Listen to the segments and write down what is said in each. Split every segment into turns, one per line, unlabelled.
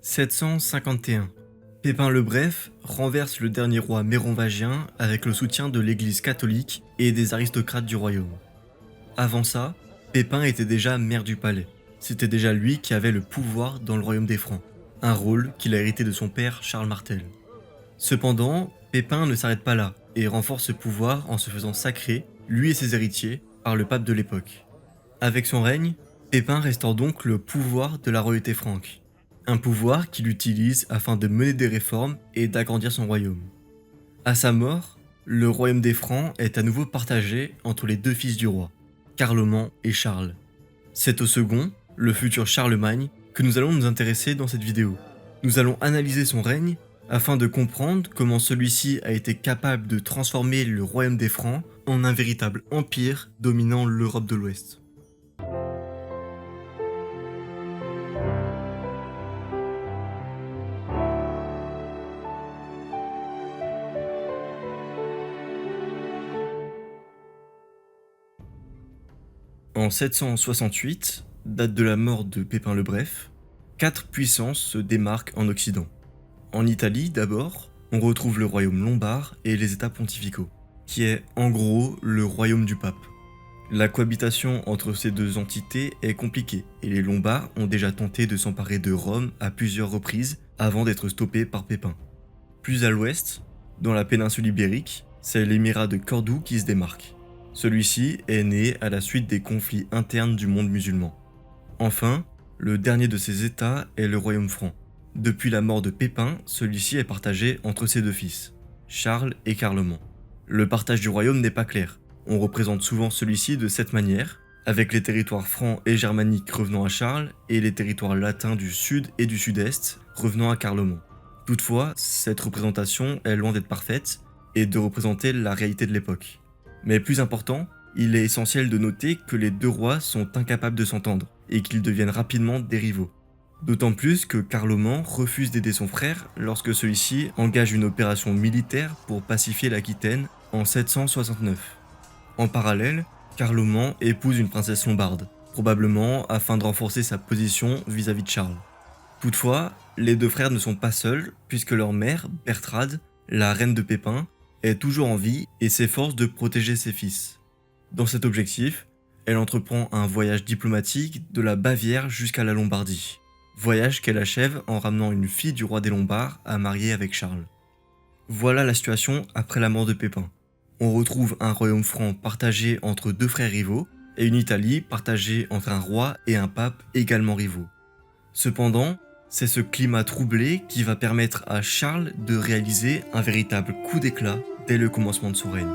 751. Pépin le Bref renverse le dernier roi mérovingien avec le soutien de l'église catholique et des aristocrates du royaume. Avant ça, Pépin était déjà maire du palais. C'était déjà lui qui avait le pouvoir dans le royaume des Francs, un rôle qu'il a hérité de son père Charles Martel. Cependant, Pépin ne s'arrête pas là et renforce ce pouvoir en se faisant sacrer, lui et ses héritiers, par le pape de l'époque. Avec son règne, Pépin restaure donc le pouvoir de la royauté franque, un pouvoir qu'il utilise afin de mener des réformes et d'agrandir son royaume. À sa mort, le royaume des Francs est à nouveau partagé entre les deux fils du roi, Carloman et Charles. C'est au second, le futur Charlemagne, que nous allons nous intéresser dans cette vidéo. Nous allons analyser son règne afin de comprendre comment celui-ci a été capable de transformer le royaume des Francs en un véritable empire dominant l'Europe de l'Ouest. En 768, date de la mort de Pépin le Bref, 4 puissances se démarquent en Occident. En Italie d'abord, on retrouve le royaume lombard et les états pontificaux, qui est en gros le royaume du pape. La cohabitation entre ces deux entités est compliquée et les Lombards ont déjà tenté de s'emparer de Rome à plusieurs reprises avant d'être stoppés par Pépin. Plus à l'ouest, dans la péninsule ibérique, c'est l'émirat de Cordoue qui se démarque. Celui-ci est né à la suite des conflits internes du monde musulman. Enfin, le dernier de ces états est le royaume franc. Depuis la mort de Pépin, celui-ci est partagé entre ses deux fils, Charles et Carloman. Le partage du royaume n'est pas clair. On représente souvent celui-ci de cette manière, avec les territoires francs et germaniques revenant à Charles et les territoires latins du sud et du sud-est revenant à Carloman. Toutefois, cette représentation est loin d'être parfaite et de représenter la réalité de l'époque. Mais plus important, il est essentiel de noter que les deux rois sont incapables de s'entendre et qu'ils deviennent rapidement des rivaux. D'autant plus que Carloman refuse d'aider son frère lorsque celui-ci engage une opération militaire pour pacifier l'Aquitaine en 769. En parallèle, Carloman épouse une princesse lombarde, probablement afin de renforcer sa position vis-à-vis de Charles. Toutefois, les deux frères ne sont pas seuls puisque leur mère, Bertrade, la reine de Pépin, est toujours en vie et s'efforce de protéger ses fils. Dans cet objectif, elle entreprend un voyage diplomatique de la Bavière jusqu'à la Lombardie. Voyage qu'elle achève en ramenant une fille du roi des Lombards à marier avec Charles. Voilà la situation après la mort de Pépin. On retrouve un royaume franc partagé entre deux frères rivaux et une Italie partagée entre un roi et un pape également rivaux. Cependant, c'est ce climat troublé qui va permettre à Charles de réaliser un véritable coup d'éclat dès le commencement de son règne.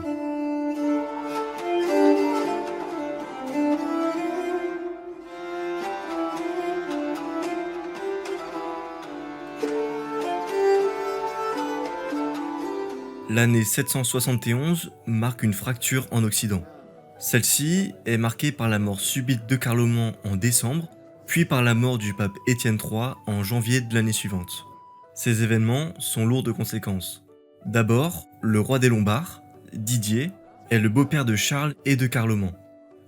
L'année 771 marque une fracture en Occident. Celle-ci est marquée par la mort subite de Carloman en décembre, puis par la mort du pape Étienne III en janvier de l'année suivante. Ces événements sont lourds de conséquences. D'abord, le roi des Lombards, Didier, est le beau-père de Charles et de Carloman.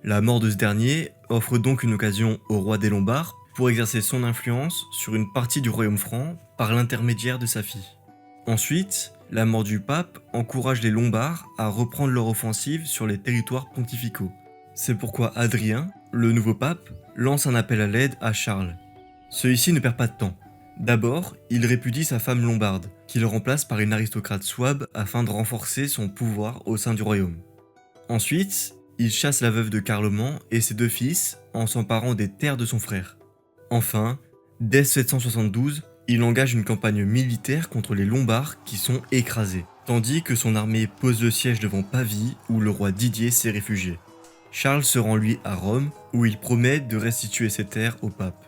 La mort de ce dernier offre donc une occasion au roi des Lombards pour exercer son influence sur une partie du royaume franc par l'intermédiaire de sa fille. Ensuite, la mort du pape encourage les Lombards à reprendre leur offensive sur les territoires pontificaux. C'est pourquoi Adrien, le nouveau pape, lance un appel à l'aide à Charles. Celui-ci ne perd pas de temps. D'abord, il répudie sa femme lombarde, qu'il remplace par une aristocrate souabe afin de renforcer son pouvoir au sein du royaume. Ensuite, il chasse la veuve de Carloman et ses deux fils en s'emparant des terres de son frère. Enfin, dès 772, il engage une campagne militaire contre les Lombards qui sont écrasés, tandis que son armée pose le siège devant Pavie où le roi Didier s'est réfugié. Charles se rend lui à Rome où il promet de restituer ses terres au pape.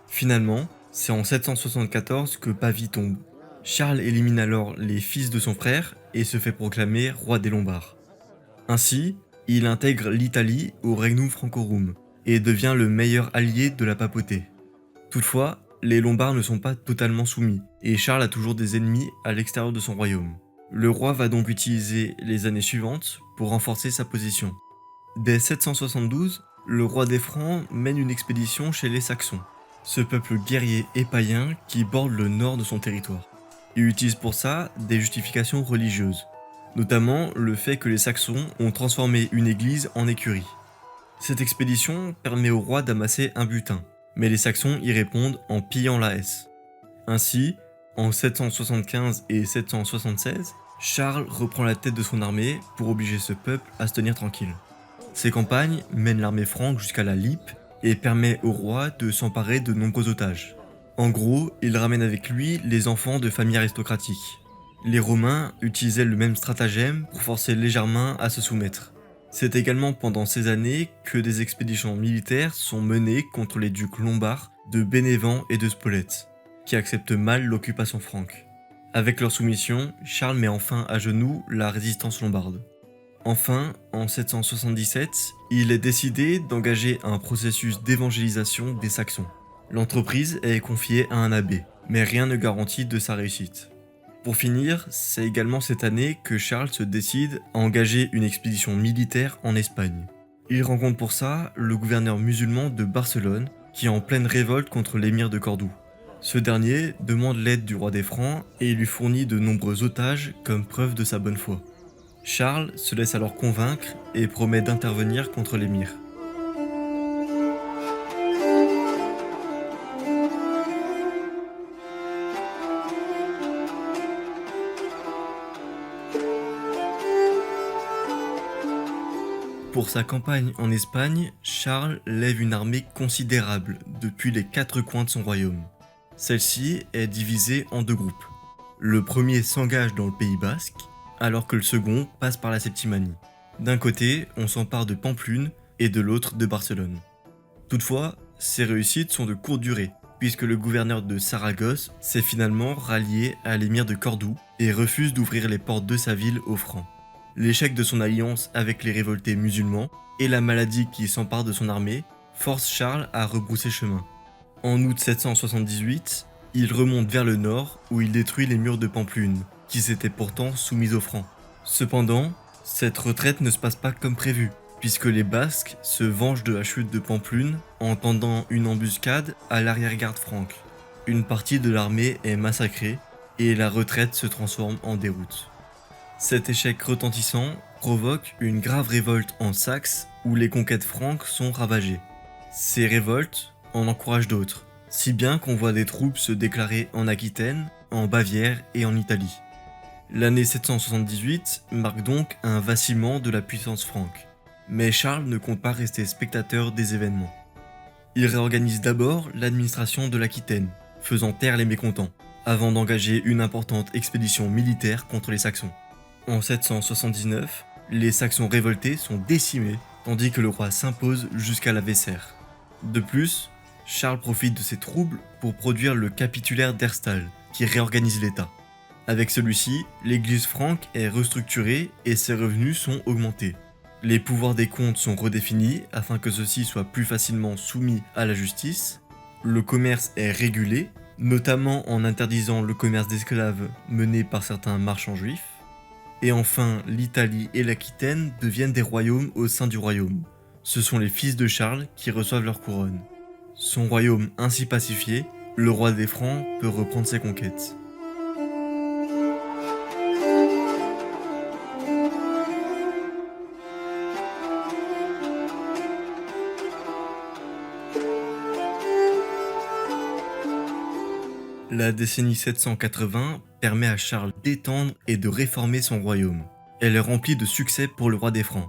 Finalement, c'est en 774 que Pavie tombe. Charles élimine alors les fils de son frère et se fait proclamer roi des Lombards. Ainsi, il intègre l'Italie au Regnum Francorum et devient le meilleur allié de la papauté. Toutefois, les Lombards ne sont pas totalement soumis, et Charles a toujours des ennemis à l'extérieur de son royaume. Le roi va donc utiliser les années suivantes pour renforcer sa position. Dès 772, le roi des Francs mène une expédition chez les Saxons. ce peuple guerrier et païen qui borde le nord de son territoire. Il utilise pour ça des justifications religieuses, notamment le fait que les Saxons ont transformé une église en écurie. Cette expédition permet au roi d'amasser un butin, mais les Saxons y répondent en pillant la Hesse. Ainsi, en 775 et 776, Charles reprend la tête de son armée pour obliger ce peuple à se tenir tranquille. Ces campagnes mènent l'armée franque jusqu'à la Lippe et permet au roi de s'emparer de nombreux otages. En gros, il ramène avec lui les enfants de familles aristocratiques. Les Romains utilisaient le même stratagème pour forcer les Germains à se soumettre. C'est également pendant ces années que des expéditions militaires sont menées contre les ducs lombards de Bénévent et de Spolète, qui acceptent mal l'occupation franque. Avec leur soumission, Charles met enfin à genoux la résistance lombarde. Enfin, en 777, il est décidé d'engager un processus d'évangélisation des Saxons. L'entreprise est confiée à un abbé, mais rien ne garantit de sa réussite. Pour finir, c'est également cette année que Charles se décide à engager une expédition militaire en Espagne. Il rencontre pour ça le gouverneur musulman de Barcelone, qui est en pleine révolte contre l'émir de Cordoue. Ce dernier demande l'aide du roi des Francs et il lui fournit de nombreux otages comme preuve de sa bonne foi. Charles se laisse alors convaincre et promet d'intervenir contre l'émir. Pour sa campagne en Espagne, Charles lève une armée considérable depuis les quatre coins de son royaume. Celle-ci est divisée en deux groupes. Le premier s'engage dans le Pays Basque, alors que le second passe par la Septimanie. D'un côté, on s'empare de Pampelune et de l'autre de Barcelone. Toutefois, ces réussites sont de courte durée, puisque le gouverneur de Saragosse s'est finalement rallié à l'émir de Cordoue et refuse d'ouvrir les portes de sa ville aux Francs. L'échec de son alliance avec les révoltés musulmans et la maladie qui s'empare de son armée forcent Charles à rebrousser chemin. En août 778, il remonte vers le nord où il détruit les murs de Pampelune, qui s'étaient pourtant soumis aux Francs. Cependant, cette retraite ne se passe pas comme prévu, puisque les Basques se vengent de la chute de Pampelune en tendant une embuscade à l'arrière-garde franque. Une partie de l'armée est massacrée et la retraite se transforme en déroute. Cet échec retentissant provoque une grave révolte en Saxe où les conquêtes franques sont ravagées. Ces révoltes en encouragent d'autres, si bien qu'on voit des troupes se déclarer en Aquitaine, en Bavière et en Italie. L'année 778 marque donc un vacillement de la puissance franque, mais Charles ne compte pas rester spectateur des événements. Il réorganise d'abord l'administration de l'Aquitaine, faisant taire les mécontents, avant d'engager une importante expédition militaire contre les Saxons. En 779, les Saxons révoltés sont décimés, tandis que le roi s'impose jusqu'à la Weser. De plus, Charles profite de ces troubles pour produire le capitulaire d'Herstal, qui réorganise l'État. Avec celui-ci, l'église franque est restructurée et ses revenus sont augmentés. Les pouvoirs des comtes sont redéfinis afin que ceux-ci soient plus facilement soumis à la justice. Le commerce est régulé, notamment en interdisant le commerce d'esclaves mené par certains marchands juifs. Et enfin, l'Italie et l'Aquitaine deviennent des royaumes au sein du royaume. Ce sont les fils de Charles qui reçoivent leur couronne. Son royaume ainsi pacifié, le roi des Francs peut reprendre ses conquêtes. La décennie 780 permet à Charles d'étendre et de réformer son royaume. Elle est remplie de succès pour le roi des Francs.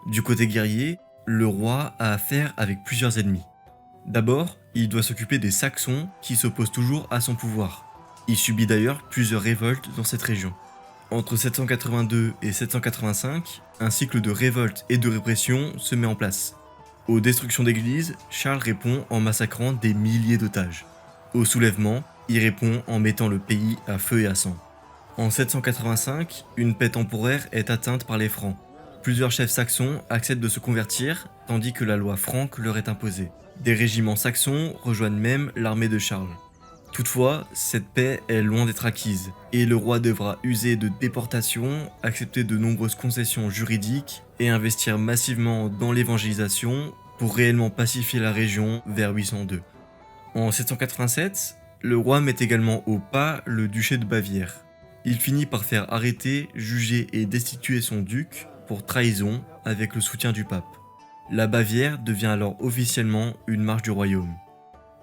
Du côté guerrier, le roi a affaire avec plusieurs ennemis. D'abord, il doit s'occuper des Saxons qui s'opposent toujours à son pouvoir. Il subit d'ailleurs plusieurs révoltes dans cette région. Entre 782 et 785, un cycle de révoltes et de répression se met en place. Aux destructions d'églises, Charles répond en massacrant des milliers d'otages. Au soulèvement, il répond en mettant le pays à feu et à sang. En 785, une paix temporaire est atteinte par les Francs. Plusieurs chefs saxons acceptent de se convertir, tandis que la loi franque leur est imposée. Des régiments saxons rejoignent même l'armée de Charles. Toutefois, cette paix est loin d'être acquise, et le roi devra user de déportations, accepter de nombreuses concessions juridiques et investir massivement dans l'évangélisation pour réellement pacifier la région vers 802. En 787, le roi met également au pas le duché de Bavière. Il finit par faire arrêter, juger et destituer son duc pour trahison avec le soutien du pape. La Bavière devient alors officiellement une marche du royaume.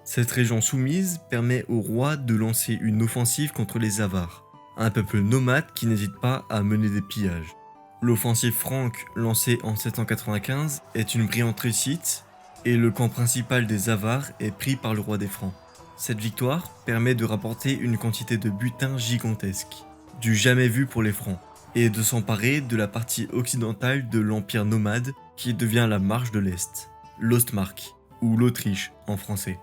Cette région soumise permet au roi de lancer une offensive contre les Avars, un peuple nomade qui n'hésite pas à mener des pillages. L'offensive franque lancée en 795 est une brillante réussite et le camp principal des Avars est pris par le roi des Francs. Cette victoire permet de rapporter une quantité de butin gigantesque, du jamais vu pour les Francs, et de s'emparer de la partie occidentale de l'empire nomade qui devient la Marche de l'Est, l'Ostmark, ou l'Autriche en français.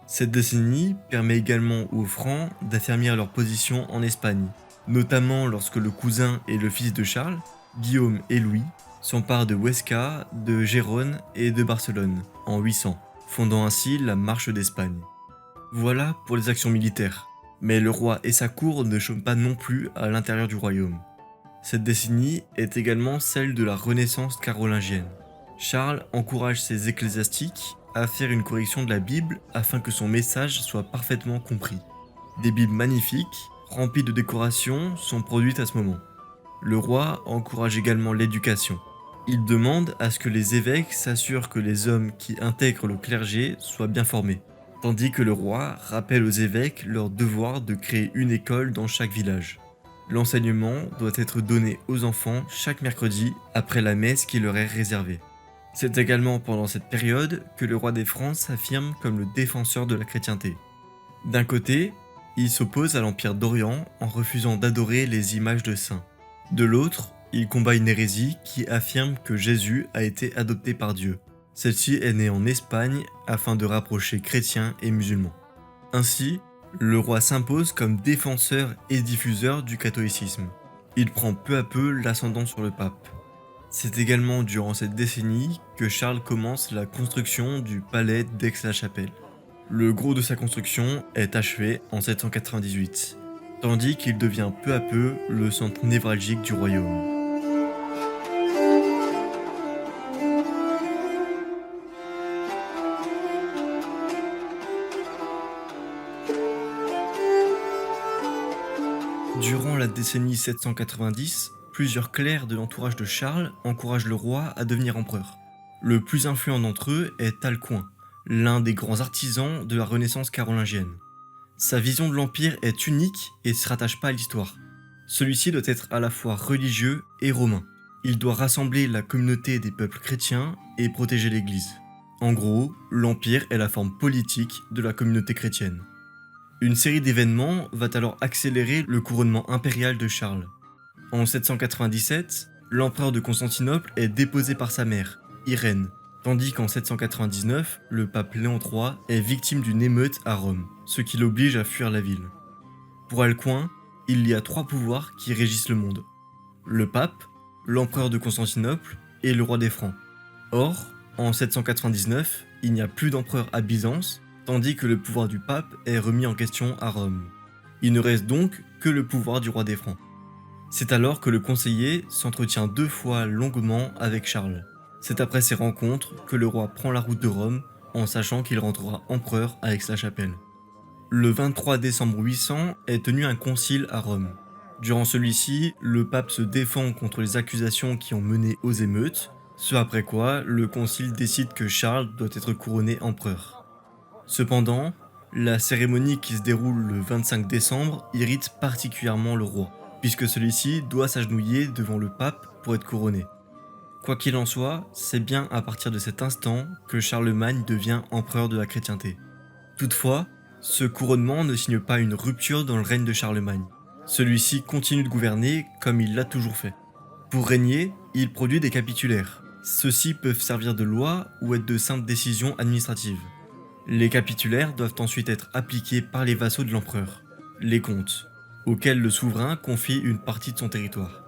Cette décennie permet également aux Francs d'affermir leur position en Espagne, notamment lorsque le cousin et le fils de Charles, Guillaume et Louis, s'emparent de Huesca, de Gérone et de Barcelone en 800, fondant ainsi la Marche d'Espagne. Voilà pour les actions militaires, mais le roi et sa cour ne chôment pas non plus à l'intérieur du royaume. Cette décennie est également celle de la Renaissance carolingienne. Charles encourage ses ecclésiastiques à faire une correction de la Bible afin que son message soit parfaitement compris. Des Bibles magnifiques, remplies de décorations, sont produites à ce moment. Le roi encourage également l'éducation. Il demande à ce que les évêques s'assurent que les hommes qui intègrent le clergé soient bien formés, tandis que le roi rappelle aux évêques leur devoir de créer une école dans chaque village. L'enseignement doit être donné aux enfants chaque mercredi après la messe qui leur est réservée. C'est également pendant cette période que le roi des Francs s'affirme comme le défenseur de la chrétienté. D'un côté, il s'oppose à l'Empire d'Orient en refusant d'adorer les images de saints. De l'autre, il combat une hérésie qui affirme que Jésus a été adopté par Dieu. Celle-ci est née en Espagne afin de rapprocher chrétiens et musulmans. Ainsi, le roi s'impose comme défenseur et diffuseur du catholicisme. Il prend peu à peu l'ascendant sur le pape. C'est également durant cette décennie que Charles commence la construction du palais d'Aix-la-Chapelle. Le gros de sa construction est achevé en 798, tandis qu'il devient peu à peu le centre névralgique du royaume. Durant la décennie 790, plusieurs clercs de l'entourage de Charles encouragent le roi à devenir empereur. Le plus influent d'entre eux est Alcuin, l'un des grands artisans de la Renaissance carolingienne. Sa vision de l'Empire est unique et ne se rattache pas à l'histoire. Celui-ci doit être à la fois religieux et romain. Il doit rassembler la communauté des peuples chrétiens et protéger l'Église. En gros, l'Empire est la forme politique de la communauté chrétienne. Une série d'événements va alors accélérer le couronnement impérial de Charles. En 797, l'empereur de Constantinople est déposé par sa mère, Irène, tandis qu'en 799, le pape Léon III est victime d'une émeute à Rome, ce qui l'oblige à fuir la ville. Pour Alcuin, il y a 3 pouvoirs qui régissent le monde. Le pape, l'empereur de Constantinople et le roi des Francs. Or, en 799, il n'y a plus d'empereur à Byzance, tandis que le pouvoir du pape est remis en question à Rome. Il ne reste donc que le pouvoir du roi des Francs. C'est alors que le conseiller s'entretient 2 fois longuement avec Charles. C'est après ces rencontres que le roi prend la route de Rome en sachant qu'il rentrera empereur à Aix-la-Chapelle. Le 23 décembre 800 est tenu un concile à Rome. Durant celui-ci, le pape se défend contre les accusations qui ont mené aux émeutes, ce après quoi le concile décide que Charles doit être couronné empereur. Cependant, la cérémonie qui se déroule le 25 décembre irrite particulièrement le roi, puisque celui-ci doit s'agenouiller devant le pape pour être couronné. Quoi qu'il en soit, c'est bien à partir de cet instant que Charlemagne devient empereur de la chrétienté. Toutefois, ce couronnement ne signe pas une rupture dans le règne de Charlemagne. Celui-ci continue de gouverner comme il l'a toujours fait. Pour régner, il produit des capitulaires. Ceux-ci peuvent servir de loi ou être de simples décisions administratives. Les capitulaires doivent ensuite être appliqués par les vassaux de l'empereur, les comtes, auxquels le souverain confie une partie de son territoire.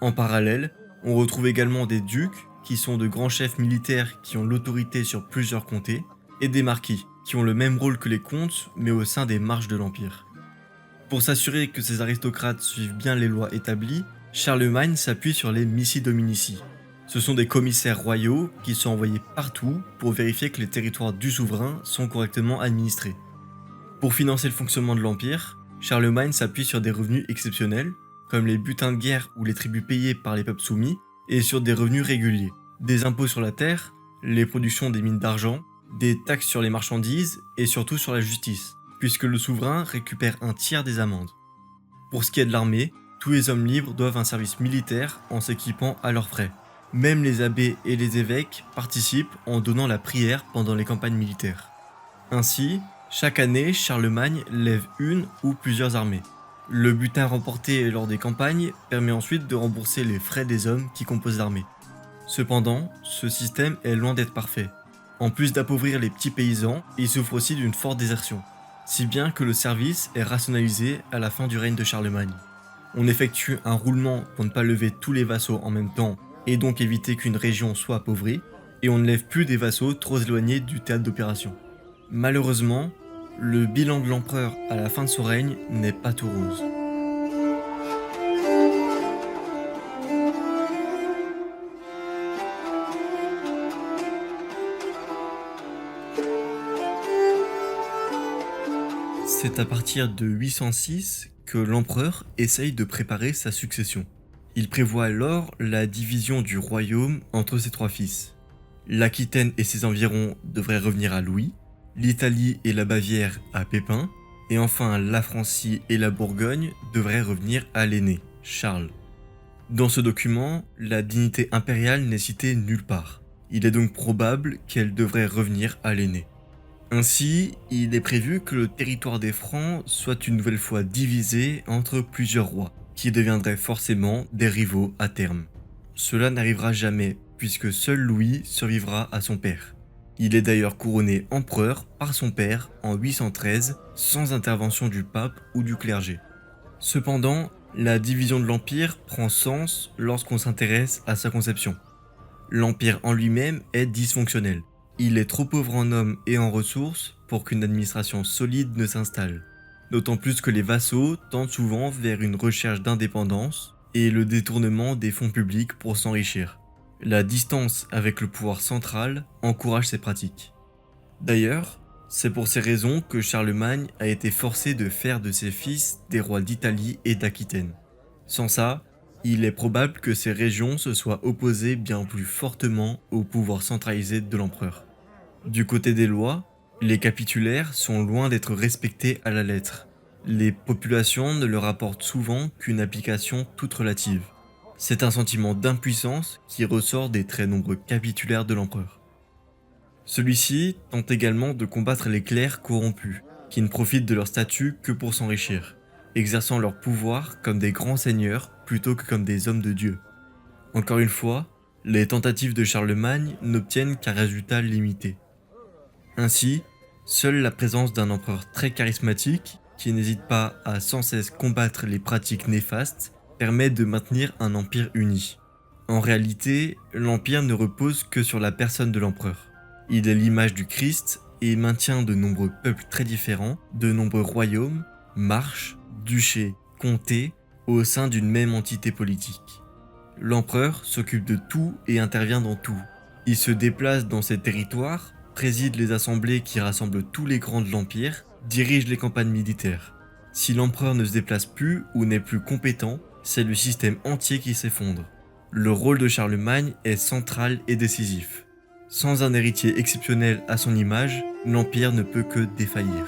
En parallèle, on retrouve également des ducs, qui sont de grands chefs militaires qui ont l'autorité sur plusieurs comtés, et des marquis, qui ont le même rôle que les comtes, mais au sein des marches de l'Empire. Pour s'assurer que ces aristocrates suivent bien les lois établies, Charlemagne s'appuie sur les missi dominici. Ce sont des commissaires royaux qui sont envoyés partout pour vérifier que les territoires du souverain sont correctement administrés. Pour financer le fonctionnement de l'Empire, Charlemagne s'appuie sur des revenus exceptionnels, comme les butins de guerre ou les tributs payés par les peuples soumis, et sur des revenus réguliers, des impôts sur la terre, les productions des mines d'argent, des taxes sur les marchandises et surtout sur la justice, puisque le souverain récupère un tiers des amendes. Pour ce qui est de l'armée, tous les hommes libres doivent un service militaire en s'équipant à leurs frais. Même les abbés et les évêques participent en donnant la prière pendant les campagnes militaires. Ainsi, chaque année, Charlemagne lève une ou plusieurs armées. Le butin remporté lors des campagnes permet ensuite de rembourser les frais des hommes qui composent l'armée. Cependant, ce système est loin d'être parfait. En plus d'appauvrir les petits paysans, il souffre aussi d'une forte désertion, si bien que le service est rationalisé à la fin du règne de Charlemagne. On effectue un roulement pour ne pas lever tous les vassaux en même temps et donc éviter qu'une région soit appauvrie, et on ne lève plus des vassaux trop éloignés du théâtre d'opération. Malheureusement, le bilan de l'empereur à la fin de son règne n'est pas tout rose. C'est à partir de 806 que l'empereur essaye de préparer sa succession. Il prévoit alors la division du royaume entre ses trois fils. L'Aquitaine et ses environs devraient revenir à Louis, l'Italie et la Bavière à Pépin, et enfin la Francie et la Bourgogne devraient revenir à l'aîné, Charles. Dans ce document, la dignité impériale n'est citée nulle part. Il est donc probable qu'elle devrait revenir à l'aîné. Ainsi, il est prévu que le territoire des Francs soit une nouvelle fois divisé entre plusieurs rois, qui deviendraient forcément des rivaux à terme. Cela n'arrivera jamais, puisque seul Louis survivra à son père. Il est d'ailleurs couronné empereur par son père en 813, sans intervention du pape ou du clergé. Cependant, la division de l'Empire prend sens lorsqu'on s'intéresse à sa conception. L'Empire en lui-même est dysfonctionnel. Il est trop pauvre en hommes et en ressources pour qu'une administration solide ne s'installe. D'autant plus que les vassaux tendent souvent vers une recherche d'indépendance et le détournement des fonds publics pour s'enrichir. La distance avec le pouvoir central encourage ces pratiques. D'ailleurs, c'est pour ces raisons que Charlemagne a été forcé de faire de ses fils des rois d'Italie et d'Aquitaine. Sans ça, il est probable que ces régions se soient opposées bien plus fortement au pouvoir centralisé de l'empereur. Du côté des lois, les capitulaires sont loin d'être respectés à la lettre. Les populations ne leur apportent souvent qu'une application toute relative. C'est un sentiment d'impuissance qui ressort des très nombreux capitulaires de l'empereur. Celui-ci tente également de combattre les clercs corrompus, qui ne profitent de leur statut que pour s'enrichir, exerçant leur pouvoir comme des grands seigneurs plutôt que comme des hommes de Dieu. Encore une fois, les tentatives de Charlemagne n'obtiennent qu'un résultat limité. Ainsi, seule la présence d'un empereur très charismatique, qui n'hésite pas à sans cesse combattre les pratiques néfastes, permet de maintenir un empire uni. En réalité, l'empire ne repose que sur la personne de l'empereur. Il est l'image du Christ et maintient de nombreux peuples très différents, de nombreux royaumes, marches, duchés, comtés, au sein d'une même entité politique. L'empereur s'occupe de tout et intervient dans tout. Il se déplace dans ses territoires, préside les assemblées qui rassemblent tous les grands de l'Empire, dirige les campagnes militaires. Si l'empereur ne se déplace plus ou n'est plus compétent, c'est le système entier qui s'effondre. Le rôle de Charlemagne est central et décisif. Sans un héritier exceptionnel à son image, l'Empire ne peut que défaillir.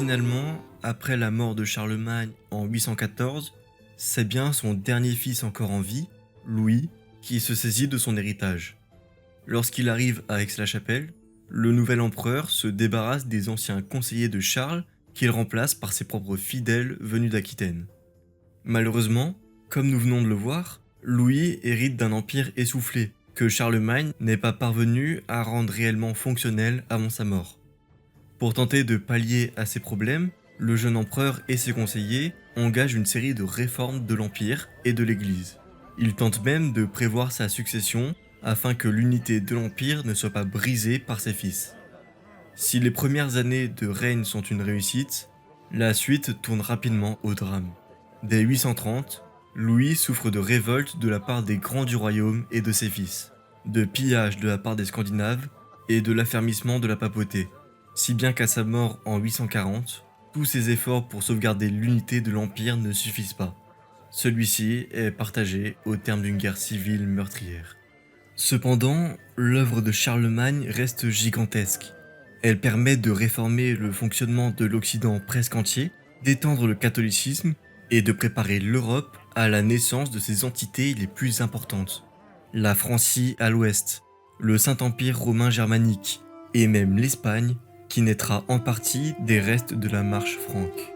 Finalement, après la mort de Charlemagne en 814, c'est bien son dernier fils encore en vie, Louis, qui se saisit de son héritage. Lorsqu'il arrive à Aix-la-Chapelle, le nouvel empereur se débarrasse des anciens conseillers de Charles qu'il remplace par ses propres fidèles venus d'Aquitaine. Malheureusement, comme nous venons de le voir, Louis hérite d'un empire essoufflé, que Charlemagne n'est pas parvenu à rendre réellement fonctionnel avant sa mort. Pour tenter de pallier à ces problèmes, le jeune empereur et ses conseillers engagent une série de réformes de l'Empire et de l'Église. Ils tentent même de prévoir sa succession afin que l'unité de l'Empire ne soit pas brisée par ses fils. Si les premières années de règne sont une réussite, la suite tourne rapidement au drame. Dès 830, Louis souffre de révolte de la part des grands du royaume et de ses fils, de pillages de la part des Scandinaves et de l'affermissement de la papauté, si bien qu'à sa mort en 840, tous ses efforts pour sauvegarder l'unité de l'Empire ne suffisent pas. Celui-ci est partagé au terme d'une guerre civile meurtrière. Cependant, l'œuvre de Charlemagne reste gigantesque. Elle permet de réformer le fonctionnement de l'Occident presque entier, d'étendre le catholicisme et de préparer l'Europe à la naissance de ses entités les plus importantes. La Francie à l'ouest, le Saint-Empire romain germanique et même l'Espagne qui naîtra en partie des restes de la marche franque.